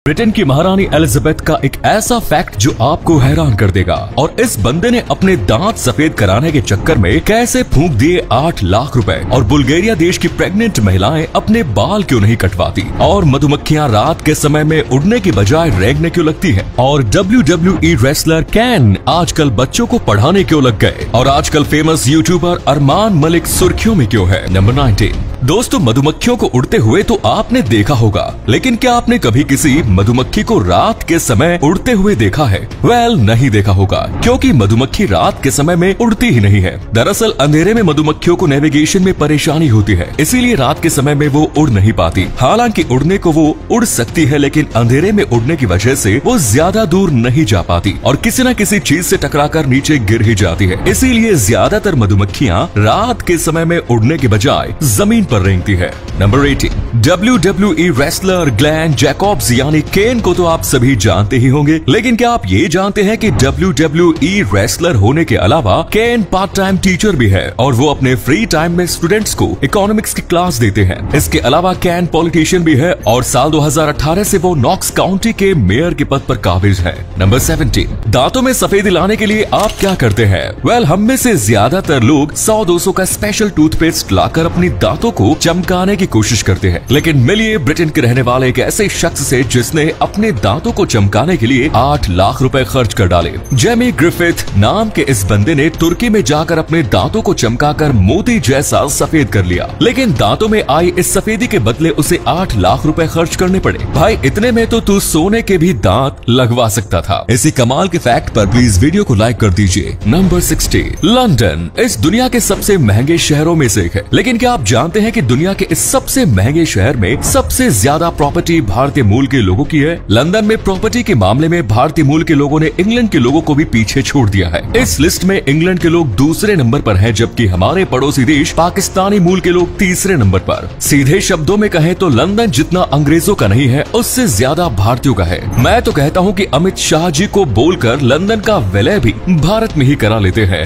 Britain की महारानी Elizabeth का एक ऐसा फैक्ट जो आपको हैरान कर देगा। और इस बंदे ने अपने दांत सफेद कराने के चक्कर में कैसे फूंक दिए 8 लाख रुपए। और बुल्गारिया देश की प्रेग्नेंट महिलाएं अपने बाल क्यों नहीं कटवाती। और मधुमक्खियां रात के समय में उड़ने की बजाय रेंगने क्यों लगती है। और WWE रेसलर कैन आजकल बच्चों को पढ़ाने क्यों लग गए। और आजकल फेमस यूट्यूबर अरमान मलिक सुर्खियों में क्यों है। नंबर 19। दोस्तों, मधुमक्खियों को उड़ते हुए तो आपने देखा होगा, लेकिन क्या आपने कभी किसी मधुमक्खी को रात के समय उड़ते हुए देखा है? वेल, नहीं देखा होगा, क्योंकि मधुमक्खी रात के समय में उड़ती ही नहीं है। दरअसल अंधेरे में मधुमक्खियों को नेविगेशन में परेशानी होती है, इसीलिए रात के समय में वो उड़ नहीं पाती। हालांकि उड़ने को वो उड़ सकती है, लेकिन अंधेरे में उड़ने की वजह से वो ज्यादा दूर नहीं जा पाती और किसी न किसी चीज से टकराकर नीचे गिर ही जाती है। इसीलिए ज्यादातर मधुमक्खियां रात के समय में उड़ने के बजाय जमीन पर रेंगती है। नंबर 18। WWE रेसलर ग्लेन जैकॉब्स यानी केन को तो आप सभी जानते ही होंगे, लेकिन क्या आप ये जानते हैं कि WWE रेसलर होने के अलावा केन पार्ट टाइम टीचर भी है और वो अपने फ्री टाइम में स्टूडेंट्स को इकोनॉमिक्स की क्लास देते हैं। इसके अलावा केन पॉलिटिशियन भी है और साल 2018 से वो नॉक्स काउंटी के मेयर के पद पर काबिज है। नंबर 17। दांतों में सफेदी लाने के लिए आप क्या करते हैं? वेल, हम में से ज्यादातर लोग 100-200 का स्पेशल टूथपेस्ट लाकर अपनी दांतों को चमकाने की कोशिश करते हैं। लेकिन मिलिए ब्रिटेन के रहने वाले एक ऐसे शख्स से जिसने अपने दांतों को चमकाने के लिए 8 लाख रुपए खर्च कर डाले। जेमी ग्रिफिथ नाम के इस बंदे ने तुर्की में जाकर अपने दांतों को चमकाकर मोती जैसा सफेद कर लिया, लेकिन दांतों में आई इस सफेदी के बदले उसे 8 लाख रुपए खर्च करने पड़े। भाई, इतने में तो तू सोने के भी दांत लगवा सकता था। इसी कमाल के फैक्ट पर प्लीज वीडियो को लाइक कर दीजिए। नंबर 60। लंदन इस दुनिया के सबसे महंगे शहरों में से एक है, लेकिन क्या आप जानते हैं कि दुनिया के इस सबसे महंगे शहर में सबसे ज्यादा प्रॉपर्टी भारतीय मूल के लोगों की है। लंदन में प्रॉपर्टी के मामले में भारतीय मूल के लोगों ने इंग्लैंड के लोगों को भी पीछे छोड़ दिया है। इस लिस्ट में इंग्लैंड के लोग दूसरे नंबर पर हैं, जबकि हमारे पड़ोसी देश पाकिस्तानी मूल के लोग तीसरे नंबर पर। सीधे शब्दों में कहें तो लंदन जितना अंग्रेजों का नहीं है, उससे ज्यादा भारतीयों का है। मैं तो कहता हूँ कि अमित शाह जी को बोलकर लंदन का विलय भी भारत में ही करा लेते हैं।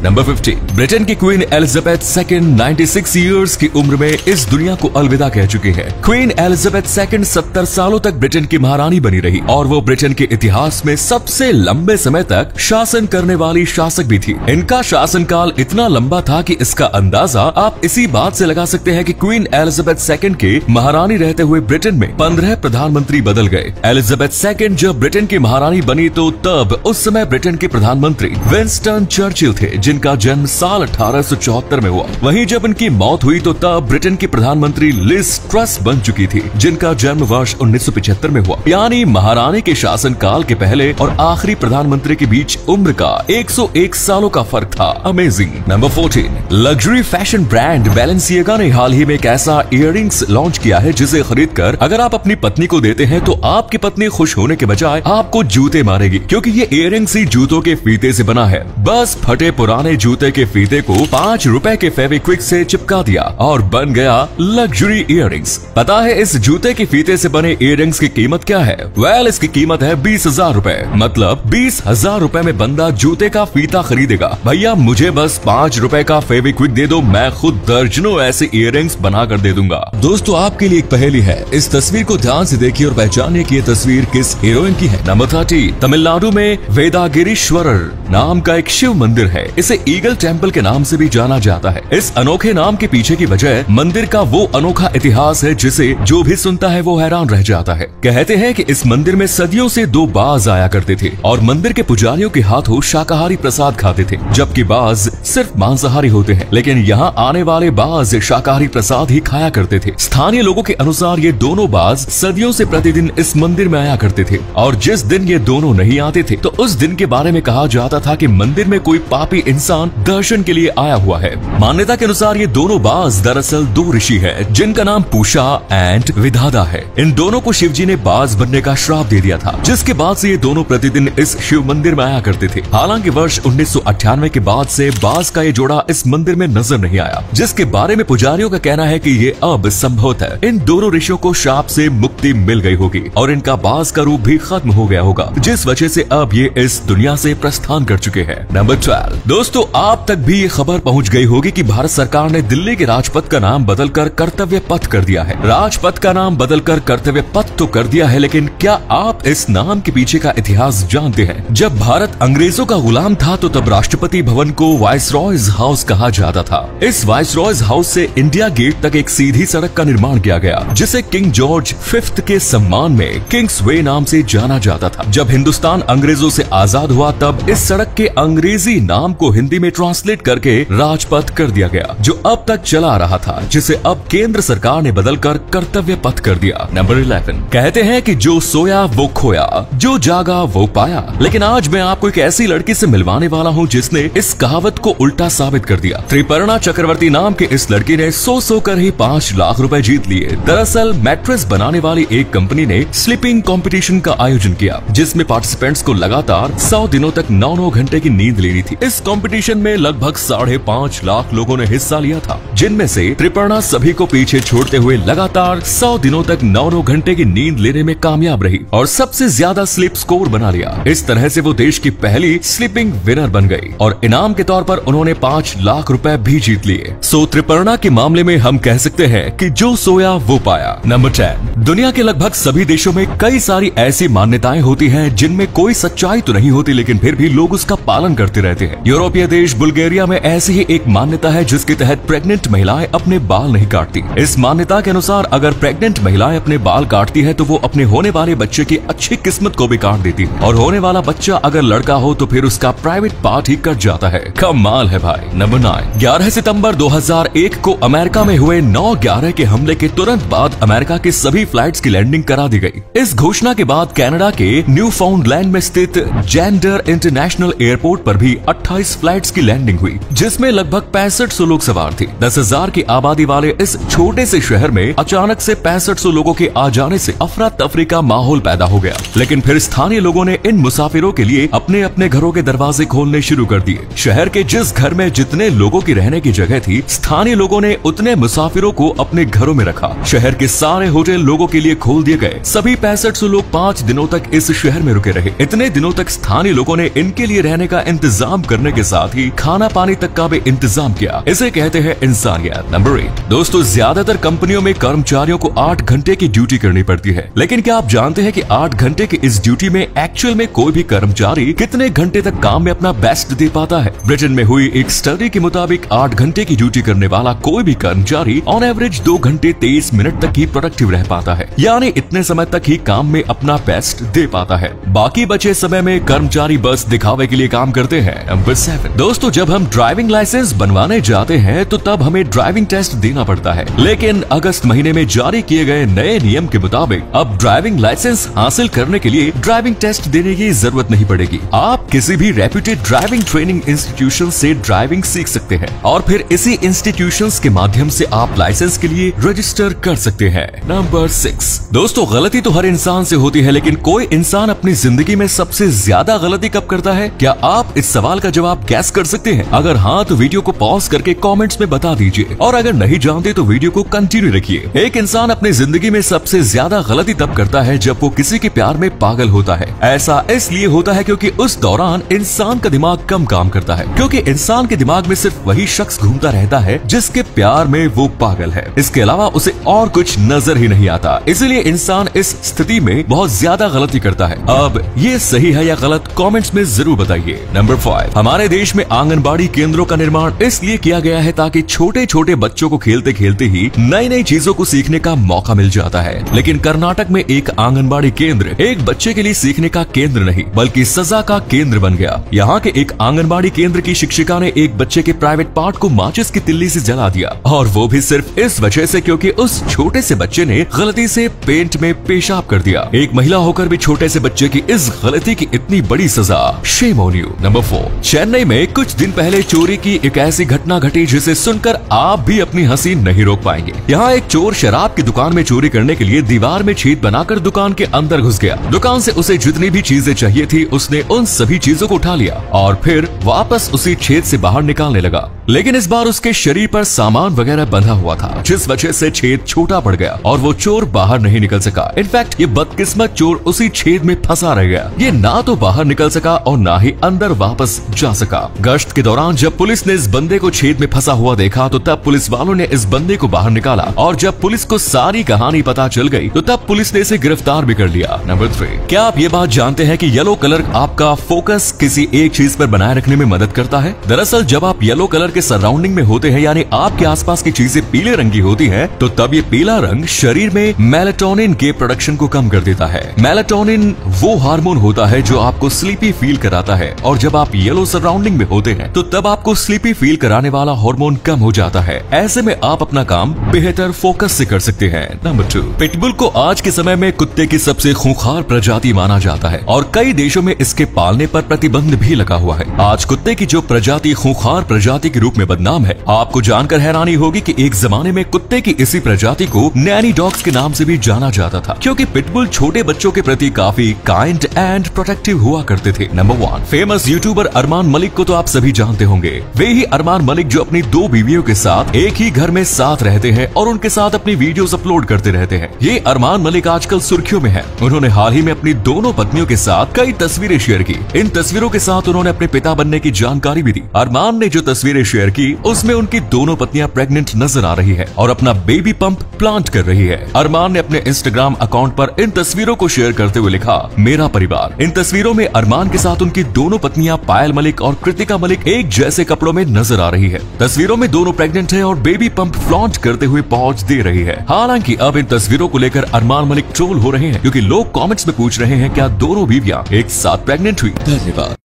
नंबर 50। ब्रिटेन की क्वीन एलिजाबेथ सेकंड 96 ईयर्स की उम्र में इस दुनिया को अलविदा कह चुकी है। क्वीन एलिजाबेथ सेकंड 70 सालों तक ब्रिटेन की महारानी बनी रही और वो ब्रिटेन के इतिहास में सबसे लंबे समय तक शासन करने वाली शासक भी थी। इनका शासनकाल इतना लंबा था कि इसका अंदाजा आप इसी बात से लगा सकते हैं कि क्वीन एलिजाबेथ सेकंड के महारानी रहते हुए ब्रिटेन में 15 प्रधानमंत्री बदल गए। एलिजाबेथ सेकंड जब ब्रिटेन की महारानी बनी तो तब उस समय ब्रिटेन के प्रधानमंत्री विंस्टन चर्चिल थे, जिनका जन्म साल 1874 में हुआ। वहीं जब इनकी मौत हुई तो तब ब्रिटेन की प्रधानमंत्री लिज ट्रस बन चुकी थी, जिनका जन्म वर्ष 1975 में हुआ। यानी महारानी के शासनकाल के पहले और आखिरी प्रधानमंत्री के बीच उम्र का 101 सालों का फर्क था। Amazing. Number 14। Luxury fashion brand Balenciaga ने हाल ही में एक ऐसा इयररिंग्स लॉन्च किया है जिसे खरीद कर अगर आप अपनी पत्नी को देते हैं तो आपकी पत्नी खुश होने के बजाय आपको जूते मारेगी, क्योंकि ये इयररिंग्स ही जूतों के फीते से बना है। बस फटे पुराने जूते के फीते को 5 रुपए के फेविक्विक से चिपका दिया और बन गया लग्जरी इयररिंग्स। पता है इस जूते के फीते से बने इयररिंग्स की कीमत क्या है? वेल, इसकी कीमत है 20,000 रुपए। मतलब 20,000 रुपए में बंदा जूते का फीता खरीदेगा। भैया, मुझे बस 5 रुपए का फेविक्विक दे दो, मैं खुद दर्जनों ऐसे इयररिंग्स बना कर दे दूंगा। दोस्तों, आपके लिए एक पहेली है, इस तस्वीर को ध्यान से देखिए और पहचानिए कि ये तस्वीर किस हीरोइन की है। नंबर 30। तमिलनाडु में वेदागिरीश्वरर नाम का एक शिव मंदिर है। इसे ईगल टेम्पल के नाम से भी जाना जाता है। इस अनोखे नाम के पीछे की वजह मंदिर का वो अनोखा इतिहास है जिसे जो भी सुनता है वो हैरान रह जाता है। कहते हैं कि इस मंदिर में सदियों से 2 बाज आया करते थे और मंदिर के पुजारियों के हाथों शाकाहारी प्रसाद खाते थे, जबकि बाज सिर्फ मांसाहारी होते हैं। लेकिन यहाँ आने वाले बाज शाकाहारी प्रसाद ही खाया करते थे। स्थानीय लोगों के अनुसार ये दोनों बाज सदियों से प्रतिदिन इस मंदिर में आया करते थे और जिस दिन ये दोनों नहीं आते थे तो उस दिन के बारे में कहा जाता था कि मंदिर में कोई पापी इंसान दर्शन के लिए आया हुआ है। मान्यता के अनुसार ये दोनों बाज दरअसल 2 ऋषि है जिनका नाम पूषा एंड विधाता है। इन दोनों को शिवजी ने बाज बनने का श्राप दे दिया था, जिसके बाद से ये दोनों प्रतिदिन इस शिव मंदिर में आया करते थे। हालांकि वर्ष 1998 के बाद से बाज का ये जोड़ा इस मंदिर में नजर नहीं आया, जिसके बारे में पुजारियों का कहना है कि ये अब संभवतः इन दोनों ऋषियों को श्राप से मुक्ति मिल गई होगी और इनका बाज का रूप भी खत्म हो गया होगा, जिस वजह से अब ये इस दुनिया से प्रस्थान कर चुके हैं। नंबर 12। दोस्तों, आप तक भी ये खबर पहुंच गई होगी कि भारत सरकार ने दिल्ली के राजपथ का नाम बदलकर कर्तव्य पथ कर दिया है। राजपथ का नाम बदलकर कर्तव्य पथ तो कर दिया है, लेकिन क्या आप इस नाम के पीछे का इतिहास जानते हैं? जब भारत अंग्रेजों का गुलाम था तो तब राष्ट्रपति भवन को वायसरॉयज हाउस कहा जाता था। इस वायसरॉयज हाउस से इंडिया गेट तक एक सीधी सड़क का निर्माण किया गया, जिसे किंग जॉर्ज V के सम्मान में किंग्स वे नाम से जाना जाता था। जब हिंदुस्तान अंग्रेजों से आजाद हुआ तब इस सड़क के अंग्रेजी नाम को हिंदी में ट्रांसलेट करके राजपथ कर दिया गया, जो अब तक चला आ रहा था, जिसे अब केंद्र सरकार ने बदलकर कर्तव्य पथ कर दिया। नंबर 11, कहते हैं कि जो सोया वो खोया, जो जागा वो पाया। लेकिन आज मैं आपको एक ऐसी लड़की से मिलवाने वाला हूँ जिसने इस कहावत को उल्टा साबित कर दिया। त्रिपर्णा चक्रवर्ती नाम की इस लड़की ने सो कर ही 5 लाख रुपए जीत लिए। दरअसल मैट्रेस बनाने वाली एक कंपनी ने स्लीपिंग कंपटीशन का आयोजन किया, जिसमें पार्टिसिपेंट्स को लगातार 100 दिनों तक 9-9 घंटे की नींद लेनी थी। इस कंपटीशन में लगभग 5.5 लाख लोगों ने हिस्सा लिया था, जिनमें से त्रिपर्णा सभी को पीछे छोड़ते हुए लगातार 100 दिनों तक 9-9 घंटे की नींद लेने में कामयाब रही और सबसे ज्यादा स्लीप स्कोर बना लिया। इस तरह से वो देश की पहली स्लीपिंग विनर बन गई और इनाम के तौर पर उन्होंने 5 लाख रुपए भी जीत लिए। सो त्रिपर्णा के मामले में हम कह सकते हैं कि जो सोया वो पाया। नंबर 10, दुनिया के लगभग सभी देशों में कई सारी ऐसी मान्यताएं होती हैं जिनमें कोई सच्चाई तो नहीं होती, लेकिन फिर भी लोग उसका पालन करते रहते हैं। यूरोपीय देश बुल्गारिया में ऐसी ही एक मान्यता है जिसके तहत प्रेग्नेंट महिलाएं अपने बाल नहीं काटती। इस मान्यता के अनुसार अगर प्रेग्नेंट महिलाएं अपने बाल काटती है तो वो अपने होने वाले बच्चे की अच्छी किस्मत को भी काट देती है, और होने वाला बच्चा अगर लड़का हो तो फिर उसका प्राइवेट पार्ट ही कट जाता है। कमाल है भाई। नंबर 9, 11 सितंबर 2001 को अमेरिका में हुए 9/11 के हमले के तुरंत बाद अमेरिका की सभी फ्लाइट्स की लैंडिंग करा दी गई। इस घोषणा के बाद कनाडा के न्यूफाउंडलैंड में स्थित जेंडर इंटरनेशनल एयरपोर्ट पर भी 28 फ्लाइट्स की लैंडिंग हुई, जिसमें लगभग 6500 लोग सवार थे। 10,000 की आबादी वाले इस छोटे से शहर में अचानक से 6500 लोगों के आ जाने से अफरा तफरी का माहौल पैदा हो गया। लेकिन फिर स्थानीय लोगों ने इन मुसाफिरों के लिए अपने अपने घरों के दरवाजे खोलने शुरू कर दिए। शहर के जिस घर में जितने लोगों की रहने की जगह थी, स्थानीय लोगों ने उतने मुसाफिरों को अपने घरों में रखा। शहर के सारे होटल लोगों के लिए खोल दिए गए। सभी 6500 लोग 5 दिनों तक इस शहर में रुके रहे। इतने दिनों तक स्थानीय लोगों ने इनके लिए रहने का इंतजाम करने के साथ ही खाना पानी तक का भी इंतजाम किया। इसे कहते हैं इंसानियत। नंबर 8, दोस्तों ज्यादातर कंपनियों में कर्मचारियों को 8 घंटे की ड्यूटी करनी पड़ती है, लेकिन क्या आप जानते हैं कि 8 घंटे की इस ड्यूटी में एक्चुअल में कोई भी कर्मचारी कितने घंटे तक काम में अपना बेस्ट दे पाता है? ब्रिटेन में हुई एक स्टडी के मुताबिक 8 घंटे की ड्यूटी करने वाला कोई भी कर्मचारी ऑन एवरेज 2 घंटे 23 मिनट तक ही प्रोडक्टिव रह पाता है, यानी इतने समय तक ही काम में अपना बेस्ट दे पाता है। बाकी बचे समय में कर्मचारी बस दिखावे के लिए काम करते हैं। नंबर 7, दोस्तों जब हम ड्राइविंग लाइसेंस बनवाने जाते हैं तो तब हमें ड्राइविंग टेस्ट देना पड़ता है, लेकिन अगस्त महीने में जारी किए गए नए नियम के मुताबिक अब ड्राइविंग लाइसेंस हासिल करने के लिए ड्राइविंग टेस्ट देने की जरूरत नहीं पड़ेगी। आप किसी भी रेप्यूटेड ड्राइविंग ट्रेनिंग इंस्टीट्यूशन से ड्राइविंग सीख सकते हैं और फिर इसी इंस्टीट्यूशंस के माध्यम से आप लाइसेंस के लिए रजिस्टर कर सकते हैं। नंबर 6, दोस्तों गलती तो हर इंसान से होती है, लेकिन कोई इंसान अपनी जिंदगी में सबसे ज्यादा गलती कब करता है? क्या आप इस सवाल का जवाब गैस कर सकते हैं? अगर हाँ तो वीडियो को पॉज करके कमेंट्स में बता दीजिए, और अगर नहीं जानते तो वीडियो को कंटिन्यू रखिए। एक इंसान अपनी जिंदगी में सबसे ज्यादा गलती तब करता है जब वो किसी के प्यार में पागल होता है। ऐसा इसलिए होता है क्योंकि उस दौरान इंसान का दिमाग कम काम करता है, क्योंकि इंसान के दिमाग में सिर्फ वही शख्स घूमता रहता है जिसके प्यार में वो पागल है। इसके अलावा उसे और कुछ नजर ही नहीं आता, इसलिए इंसान इस स्थिति में बहुत ज्यादा गलती करता है। अब ये सही है या गलत कमेंट्स में जरूर बताइए। नंबर 5, हमारे देश में आंगनबाड़ी केंद्रों का निर्माण इसलिए किया गया है ताकि छोटे छोटे बच्चों को खेलते खेलते ही नई नई चीजों को सीखने का मौका मिल जाता है। लेकिन कर्नाटक में एक आंगनबाड़ी केंद्र एक बच्चे के लिए सीखने का केंद्र नहीं बल्कि सजा का केंद्र बन गया। यहाँ के एक आंगनबाड़ी केंद्र की शिक्षिका ने एक बच्चे के प्राइवेट पार्ट को माचिस की तिल्ली से जला दिया, और वो भी सिर्फ इस वजह से क्योंकि उस छोटे से बच्चे ने गलती से पेंट में पेशाब कर दिया। एक महिला होकर भी छोटे से बच्चे की इस गलती की इतनी बड़ी सजा, shame on you. Number 4, Chennai में कुछ दिन पहले चोरी की एक ऐसी घटना घटी जिसे सुनकर आप भी अपनी हंसी नहीं रोक पाएंगे। यहाँ एक चोर शराब की दुकान में चोरी करने के लिए दीवार में छेद बनाकर दुकान के अंदर घुस गया। दुकान से उसे जितनी भी चीजें चाहिए थी उसने उन सभी चीजों को उठा लिया और फिर वापस उसी छेद से बाहर निकालने लगा। लेकिन इस बार उसके शरीर पर सामान वगैरह बंधा हुआ था, जिस वजह से छेद छोटा पड़ गया और वो चोर बाहर नहीं निकल सका। इनफैक्ट ये बदकिस्मत चोर उसी छेद में फंसा रह गया। ये ना तो बाहर निकल सका और ना ही अंदर वापस जा सका। गश्त के दौरान जब पुलिस ने इस बंदे को छेद में फंसा हुआ देखा तो तब पुलिस वालों ने इस बंदे को बाहर निकाला और जब पुलिस को सारी कहानी पता चल गई तो तब पुलिस ने इसे गिरफ्तार भी कर लिया। नंबर 3, क्या आप ये बात जानते हैं कि येलो कलर आपका फोकस किसी एक चीज पर बनाए रखने में मदद करता है? दरअसल जब आप येलो कलर के सराउंडिंग में होते हैं, यानी आपके आसपास की चीजें पीले रंग की होती हैं, तो तब ये पीला रंग शरीर में मेलाटोनिन के प्रोडक्शन को कम कर देता है। मेलाटोनिन वो हार्मोन होता है जो आपको स्लीपी फील कराता है और जब आप येलो सराउंडिंग में होते हैं तो तब आपको स्लीपी फील कराने वाला हार्मोन कम हो जाता है। ऐसे में आप अपना काम बेहतर फोकस से कर सकते हैं। नंबर 2, पिटबुल को आज के समय में कुत्ते की सबसे खूंखार प्रजाति माना जाता है और कई देशों में इसके पालने पर प्रतिबंध भी लगा हुआ है। आज कुत्ते की जो प्रजाति खूंखार प्रजाति के रूप में बदनाम है, आपको जानकर हैरानी होगी कि एक जमाने में कुत्ते की इसी प्रजाति को नैनी डॉग्स के नाम से भी जाना जाता था, क्योंकि पिटबुल छोटे बच्चों के प्रति काफी काइंड एंड प्रोटेक्टिव हुआ करते थे। Number 1, famous YouTuber Armaan Malik को तो आप सभी जानते होंगे। वे ही अरमान मलिक जो अपनी 2 बीवियों के साथ एक ही घर में साथ रहते हैं और उनके साथ अपनी वीडियोस अपलोड करते रहते हैं। ये अरमान मलिक आजकल सुर्खियों में है। उन्होंने हाल ही में अपनी दोनों पत्नियों के साथ कई तस्वीरें शेयर की। इन तस्वीरों के साथ उन्होंने अपने पिता बनने की जानकारी भी दी। अरमान ने जो तस्वीरें शेयर की उसमें उनकी दोनों पत्नियां प्रेग्नेंट नजर आ रही है और अपना बेबी पंप प्लांट कर रही है। अरमान ने अपने इंस्टाग्राम अकाउंट पर इन तस्वीरों को शेयर करते हुए लिखा, मेरा परिवार। इन तस्वीरों में अरमान के साथ उनकी दोनों पत्नियां पायल मलिक और कृतिका मलिक एक जैसे कपड़ों में नजर आ रही है। तस्वीरों में दोनों प्रेग्नेंट है और बेबी पंप फ्लॉन्ट करते हुए पहुंच दे रही है। हालांकि अब इन तस्वीरों को लेकर अरमान मलिक ट्रोल हो रहे हैं, क्योंकि लोग कमेंट्स में पूछ रहे हैं क्या दोनों बीवियां एक साथ प्रेग्नेंट हुई। धन्यवाद।